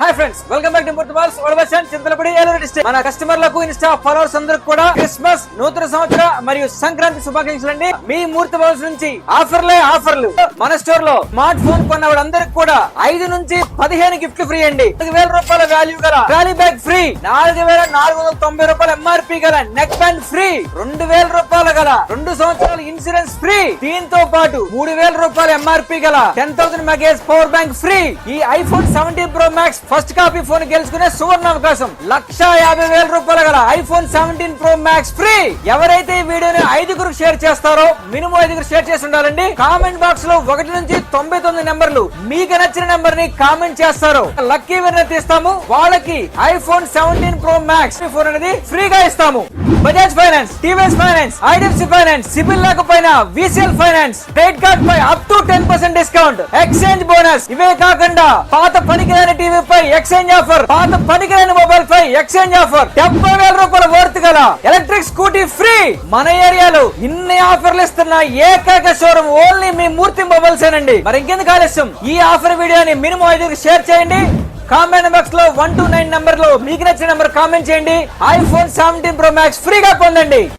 Hi friends, welcome back to Murthy malls వడబసన్ Chintalapudi Eluru district. మన కస్టమర్లకు ఇన్స్టా ఫాలోవర్స్ అందరికి కూడా క్రిస్మస్, నూతన సంవత్సర మరియు సంక్రాంతి శుభాకాంక్షలు అండి. మీ మూర్తి మాల్స్ నుంచి ఆఫర్లు మన స్టోర్ లో స్మార్ట్ ఫోన్ కొన్న వాళ్ళందరికి కూడా 5 నుంచి 15 గిఫ్ట్లు ఫ్రీ అండి. 4,000 రూపాయల వాల్యూ గల ట్రాలీ బ్యాగ్ ఫ్రీ, 4,490 రూపాయల ఎంఆర్పీ గల నెక్ బ్యాండ్ ఫ్రీ, 2,000 రూపాయల గల 2 సంవత్సరాల ఇన్సూరెన్స్ ఫ్రీ. దీంతో పాటు 3,000 రూపాయల ఎంఆర్పీ గల 10,000 మెగాహెర్ట్జ్ పవర్ బ్యాంక్ ఫ్రీ. ఈ iPhone 17 pro max first copy phone గెలుచుకునే సువర్ణ అవకాశం. 1,50,000 రూపాయల గల ఐఫోన్ 17 ప్రో మ్యాక్స్ ఫ్రీ. ఎవరైతే ఈ వీడియోని 5గురు షేర్ చేస్తారో, మినిమం 5గురు షేర్ చేసి ఉండాలండి. కామెంట్ బాక్స్ లో 1 నుంచి 99 నెంబర్లు మీకు నచ్చిన నెంబర్ ని కామెంట్ చేస్తారు. లక్కీ విన్నర్ తీస్తాము. వాళ్ళకి ఐఫోన్ 17 ప్రో మ్యాక్స్ ఫోన్ అనేది ఫ్రీగా ఇస్తాము. Bajaj finance, TVS finance, IDFC finance, CIBIL లేకపోయినా విసిఎల్ ఫైనాన్స్, క్రెడిట్ కార్డ్ పై up to 10% discount, exchange bonus. ఇవే కాకుండా పాత పనికిరాని టీవీ పై ఎక్స్చేంజ్ ఆఫర్, పాత పనికిరాని మొబైల్ పై ఎక్స్చేంజ్ ఆఫర్, 70,000 రూపాయల వర్త్ గల ఎలక్ట్రిక్ స్కూటీ ఫ్రీ. మన ఏరియాలో ఇన్ని ఆఫర్లు ఇస్తున్న ఏకైక షోరూమ్ ఓన్లీ మీ మూర్తి మొబైల్స్ ఏనండి. మరి ఇంకెందుకు ఆలస్యం, ఈ ఆఫర్ వీడియోని మినిమం 5 షేర్ చేయండి. కామెంట్ బాక్స్ లో 1 to 9 నెంబర్ లో మీకు నచ్చిన నెంబర్ కామెంట్ చేయండి. ఐఫోన్ 17 ప్రో మ్యాక్స్ ఫ్రీగా పొందండి.